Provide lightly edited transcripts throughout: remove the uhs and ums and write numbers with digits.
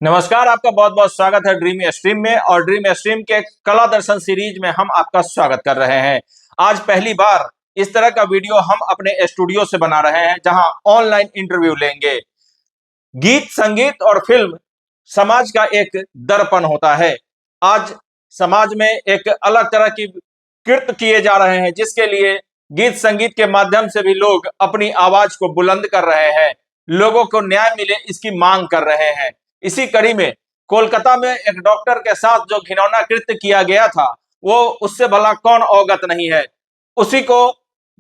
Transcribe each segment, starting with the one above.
नमस्कार, आपका बहुत बहुत स्वागत है ड्रीम स्ट्रीम में। और ड्रीम स्ट्रीम के कला दर्शन सीरीज में हम आपका स्वागत कर रहे हैं। आज पहली बार इस तरह का वीडियो हम अपने स्टूडियो से बना रहे हैं, जहां ऑनलाइन इंटरव्यू लेंगे। गीत, संगीत और फिल्म समाज का एक दर्पण होता है। आज समाज में एक अलग तरह की कृत्य किए जा रहे हैं, जिसके लिए गीत संगीत के माध्यम से भी लोग अपनी आवाज को बुलंद कर रहे हैं, लोगों को न्याय मिले इसकी मांग कर रहे हैं। इसी कड़ी में कोलकाता में एक डॉक्टर के साथ जो घिनौना कृत्य किया गया था, वो उससे भला कौन अवगत नहीं है। उसी को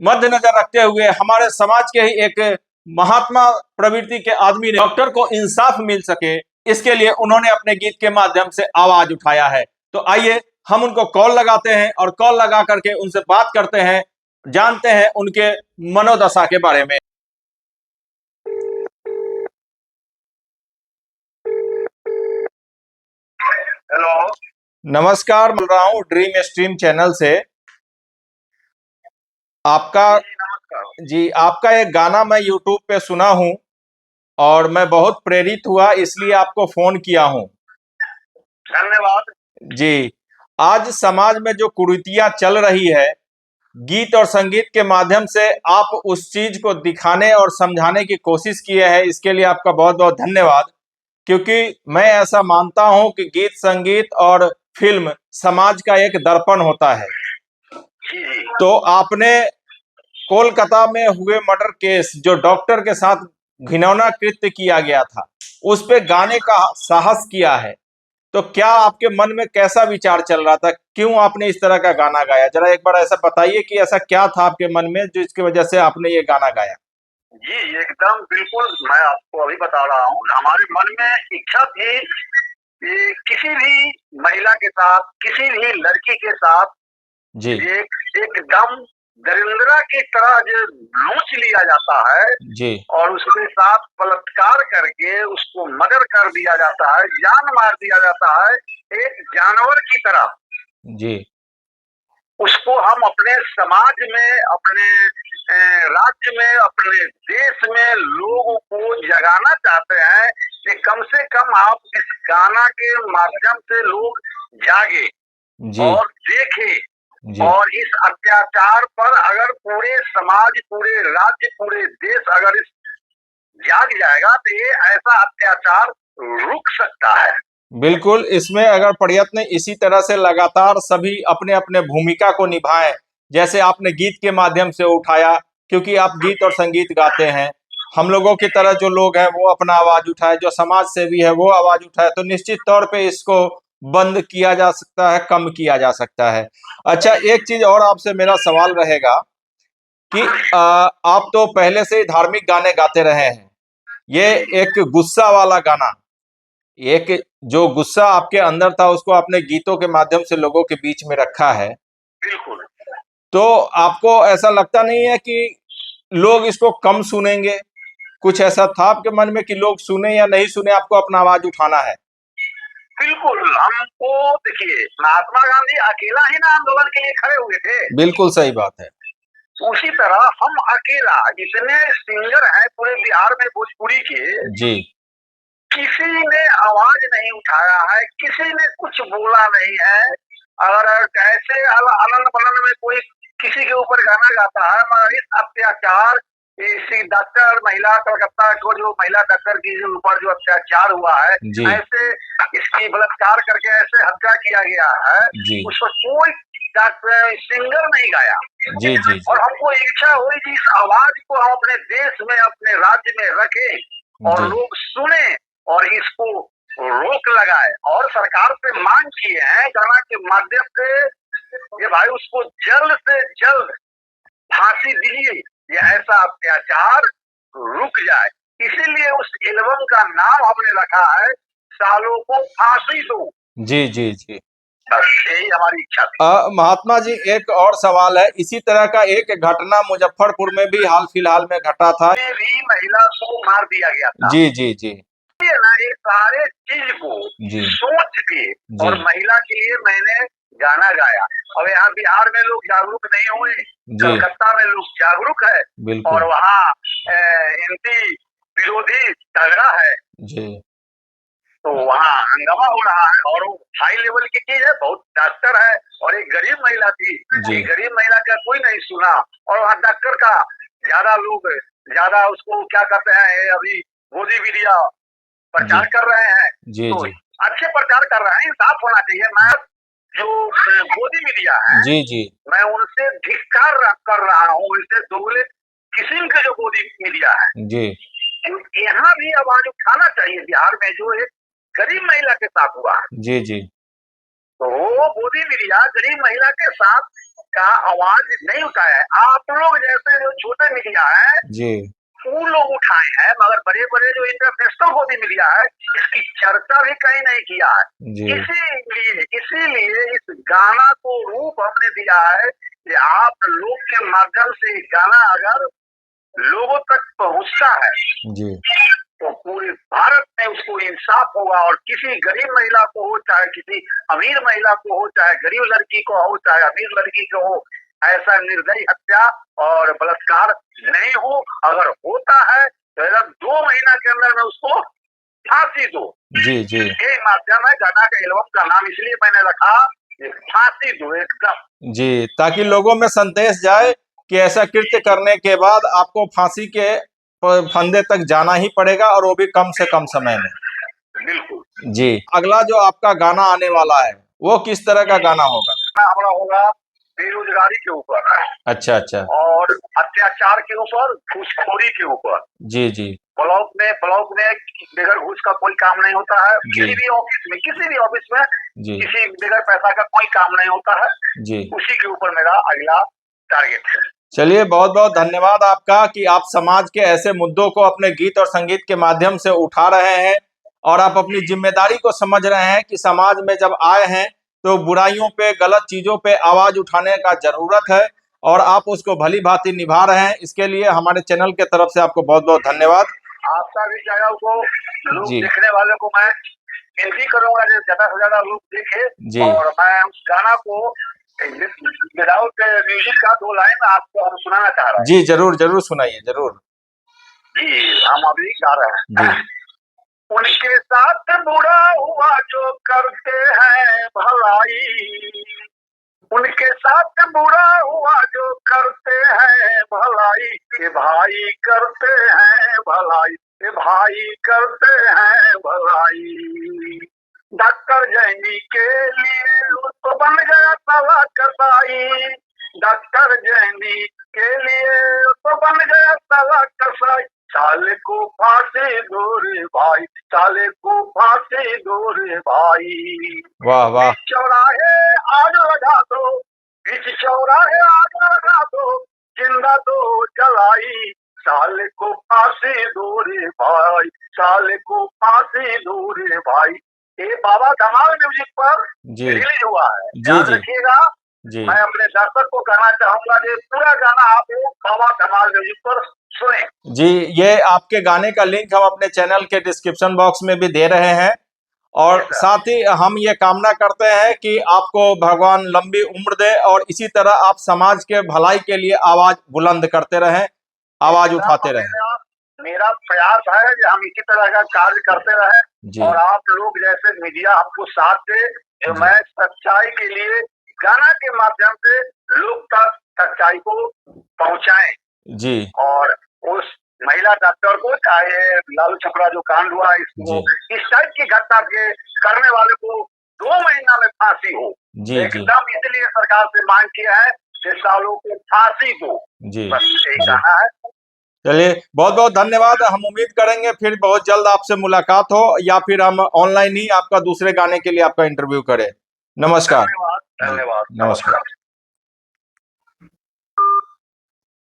मद्देनजर रखते हुए हमारे समाज के ही एक महात्मा प्रवृत्ति के आदमी ने डॉक्टर को इंसाफ मिल सके, इसके लिए उन्होंने अपने गीत के माध्यम से आवाज उठाया है। तो आइए हम उनको कॉल लगाते हैं और कॉल लगा करके उनसे बात करते हैं, जानते हैं उनके मनोदशा के बारे में। हेलो। नमस्कार, बोल रहा हूँ ड्रीम स्ट्रीम चैनल से। आपका जी, आपका एक गाना मैं यूट्यूब पे सुना हूँ और मैं बहुत प्रेरित हुआ, इसलिए आपको फोन किया हूँ। धन्यवाद। जी, आज समाज में जो कुरीतियां चल रही है, गीत और संगीत के माध्यम से आप उस चीज को दिखाने और समझाने की कोशिश किए हैं, इसके लिए आपका बहुत बहुत धन्यवाद। क्योंकि मैं ऐसा मानता हूं कि गीत, संगीत और फिल्म समाज का एक दर्पण होता है। जी। तो आपने कोलकाता में हुए मर्डर केस, जो डॉक्टर के साथ घिनौना कृत्य किया गया था, उस पे गाने का साहस किया है। तो क्या आपके मन में कैसा विचार चल रहा था, क्यों आपने इस तरह का गाना गाया? जरा एक बार ऐसा बताइए कि ऐसा क्या था आपके मन में जो इसकी वजह से आपने ये गाना गाया। जी, एकदम बिल्कुल मैं आपको अभी बता रहा हूँ। हमारे मन में इच्छा थी कि किसी भी महिला के साथ, किसी भी लड़की के साथ जी एकदम दरिंद्रा की तरह जो लूट लिया जाता है जी और उसके साथ बलात्कार करके उसको मर्डर कर दिया जाता है, जान मार दिया जाता है, एक जानवर की तरह। जी उसको हम अपने समाज में, अपने राज्य में, अपने देश में लोगों को जगाना चाहते हैं कि कम से कम आप इस गाना के माध्यम से लोग जागे जी और देखें। जी और इस अत्याचार पर अगर पूरे समाज, पूरे राज्य, पूरे देश अगर इस जाग जाएगा तो ये ऐसा अत्याचार रुक सकता है। बिल्कुल, इसमें अगर प्रयत्न इसी तरह से लगातार सभी अपने अपने भूमिका को निभाएं, जैसे आपने गीत के माध्यम से उठाया, क्योंकि आप गीत और संगीत गाते हैं। हम लोगों की तरह जो लोग हैं वो अपना आवाज उठाए, जो समाज सेवी है वो आवाज उठाए, तो निश्चित तौर पे इसको बंद किया जा सकता है, कम किया जा सकता है। अच्छा, एक चीज और आपसे मेरा सवाल रहेगा कि आप तो पहले से ही धार्मिक गाने गाते रहे हैं। ये एक गुस्सा वाला गाना, एक जो गुस्सा आपके अंदर था उसको आपने गीतों के माध्यम से लोगों के बीच में रखा है। बिल्कुल। तो आपको ऐसा लगता नहीं है कि लोग इसको कम सुनेंगे? कुछ ऐसा था आपके मन में कि लोग सुने या नहीं सुने, आपको अपना आवाज उठाना है? बिल्कुल, हमको देखिए, महात्मा गांधी अकेला ही ना आंदोलन के लिए खड़े हुए थे। बिल्कुल सही बात है। उसी तरह हम अकेला, इतने सिंगर हैं पूरे बिहार में भोजपुरी के, जी किसी ने आवाज नहीं उठाया है, किसी ने कुछ बोला नहीं है। अगर कैसे आनंद बनन में कोई किसी के ऊपर गाना गाता है, मगर इस अत्याचार, इसी डॉक्टर महिला कलकत्ता को, जो महिला डॉक्टर के ऊपर जो अत्याचार हुआ है, जी ऐसे इसकी बलात्कार करके ऐसे हत्या किया गया है, जी उस पर कोई डॉक्टर सिंगर नहीं गाया। जी जी और हमको इच्छा हुई कि इस आवाज को हम अपने देश में, अपने राज्य में रखें और जी लोग सुने और इसको रोक लगाए। और सरकार से मांग किए हैं गाना के माध्यम से कि भाई उसको जल्द से जल्द फांसी दीजिए, ये ऐसा अत्याचार रुक जाए। इसीलिए उस एल्बम का नाम हमने रखा है सालों को फांसी दो। जी जी जी बस यही हमारी इच्छा थी। महात्मा जी, एक और सवाल है। इसी तरह का एक घटना मुजफ्फरपुर में भी हाल फिलहाल में घटा था। भी महिला को मार दिया गया था। जी जी जी ना ये सारे चीज को जी सोच के जी और महिला के लिए मैंने गाना गाया। और यहाँ बिहार में लोग जागरूक नहीं हुए, जी कलकत्ता में लोग जागरूक है और बिल्कुल वहाँ एंटी विरोधी तगड़ा है। जी तो वहाँ हंगामा हो रहा है और वो हाई लेवल की चीज है, बहुत डॉक्टर है और एक गरीब महिला थी, एक गरीब महिला का कोई नहीं सुना और वहाँ डॉक्टर का ज्यादा उसको क्या कहते हैं, अभी मोदी मीडिया प्रचार कर रहे हैं। तो अच्छे प्रचार कर रहे हैं, इंसाफ होना चाहिए। मैं जो मोदी मीडिया है मैं उनसे धिक्कार कर रहा हूँ, उनसे दोगले किस्म के जो मोदी मीडिया है यहाँ भी आवाज उठाना चाहिए। बिहार में जो एक गरीब महिला के साथ हुआ तो वो मोदी मीडिया गरीब महिला के साथ का आवाज नहीं उठाया है। आप लोग जैसे जो छोटे मीडिया है वो लोग उठाए हैं, मगर बड़े बड़े जो इंटरनेशनल मोदी मीडिया है इसकी चर्चा भी कहीं नहीं किया है। इसीलिए इस गाना को रूप हमने दिया है कि आप लोग के माध्यम से गाना अगर लोगों तक पहुंचता है तो पूरे भारत में उसको इंसाफ होगा और किसी गरीब महिला को हो चाहे किसी अमीर महिला को हो, चाहे गरीब लड़की को हो चाहे अमीर लड़की को हो, ऐसा निर्दयी हत्या और बलात्कार नहीं हो। अगर होता है तो 2 महीना के अंदर में उसको फांसी दो। ये माध्यम है गाना का एल्बम का नाम इसलिए मैंने रखा फांसी दो एकदम, ताकि लोगों में संदेश जाए कि ऐसा कृत्य करने के बाद आपको फांसी के फंदे तक जाना ही पड़ेगा और वो भी कम से कम समय में। बिल्कुल अगला जो आपका गाना आने वाला है वो किस तरह का गाना होगा? हमारा होगा बेरोजगारी के ऊपर। अच्छा और अत्याचार के ऊपर, घूसखोरी के ऊपर। ब्लॉक में बगैर घूस का कोई काम नहीं होता है। किसी भी ऑफिस में किसी बगैर पैसा का कोई काम नहीं होता है। उसी के ऊपर मेरा अगला टारगेट है। चलिए, बहुत बहुत धन्यवाद आपका कि आप समाज के ऐसे मुद्दों को अपने गीत और संगीत के माध्यम से उठा रहे हैं और आप अपनी जिम्मेदारी को समझ रहे हैं कि समाज में जब आए हैं तो बुराइयों पे, गलत चीजों पे आवाज उठाने का जरूरत है और आप उसको भली भांति निभा रहे हैं। इसके लिए हमारे चैनल के तरफ से आपको बहुत बहुत धन्यवाद। आपका भी चैनल को लोग देखने वाले को मैं विनती करूंगा ज्यादा से ज्यादा लोग देखे और मैं उस गाना को विदाउट म्यूजिक का 2 लाइन आपको हम सुनाना चाह रहे हैं। जरूर सुनाइए, जरूर। हम अभी गा रहे हैं। उनके साथ बुरा हुआ जो करते हैं भलाई, उनके साथ बुरा हुआ जो करते हैं भलाई, के भाई करते हैं भलाई, के भाई करते हैं भलाई। डॉक्टर जैनी के लिए तो बन गया तवा कसाई, डॉक्टर जैनी के लिए तो बन गया तवा कसाई। साले को फांसी दो रे भाई, साले को फांसी दो रे भाई। वाह। चौराहे आग लगा दो, बीच चौराहे आग लगा दो, जिंदा दो जलाई। साले को फांसी दो रे भाई, साले को फांसी दो रे भाई। ये बाबा धमाल म्यूजिक पर रिलीज हुआ है, ध्यान रखिएगा। मैं अपने दर्शक को कहना चाहूंगा कि पूरा गाना आप बाबा धमाल म्यूजिक पर सुने। ये आपके गाने का लिंक हम अपने चैनल के डिस्क्रिप्शन बॉक्स में भी दे रहे हैं और साथ ही हम ये कामना करते हैं कि आपको भगवान लंबी उम्र दे और इसी तरह आप समाज के भलाई के लिए आवाज बुलंद करते रहें, आवाज उठाते रहें। मेरा प्रयास है कि हम इसी तरह का कार्य करते रहें और आप लोग जैसे मीडिया हमको साथ दे। मैं सच्चाई के लिए गाना के माध्यम से लोग तक सच्चाई को पहुंचाएं और उस महिला डॉक्टर को, चाहे लालू छपरा जो कांड हुआ इसको, इस टाइप की घटना के करने वाले को 2 महीना में फांसी हो। एकदम इसलिए सरकार से मांग किया है कि सालों को फांसी दो। बस यही कहना है। चलिए, बहुत बहुत धन्यवाद। हम उम्मीद करेंगे फिर बहुत जल्द आपसे मुलाकात हो या फिर हम ऑनलाइन ही आपका दूसरे गाने के लिए आपका इंटरव्यू करें। नमस्कार। धन्यवाद। नमस्कार।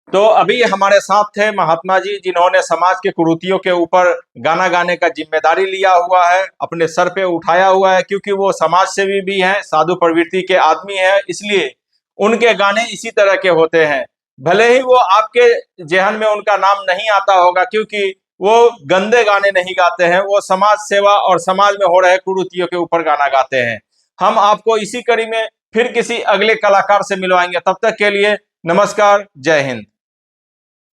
तो अभी हमारे साथ थे महात्मा जी, जिन्होंने समाज के कुरीतियों के ऊपर गाना गाने का जिम्मेदारी लिया हुआ है, अपने सर पे उठाया हुआ है, क्योंकि वो समाज सेवी भी हैं, साधु प्रवृत्ति के आदमी हैं, इसलिए उनके गाने इसी तरह के होते हैं। भले ही वो आपके जेहन में उनका नाम नहीं आता होगा, क्योंकि वो गंदे गाने नहीं गाते हैं, वो समाज सेवा और समाज में हो रहे कुरीतियों के ऊपर गाना गाते हैं। हम आपको इसी कड़ी में फिर किसी अगले कलाकार से मिलवाएंगे। तब तक के लिए नमस्कार, जय हिंद।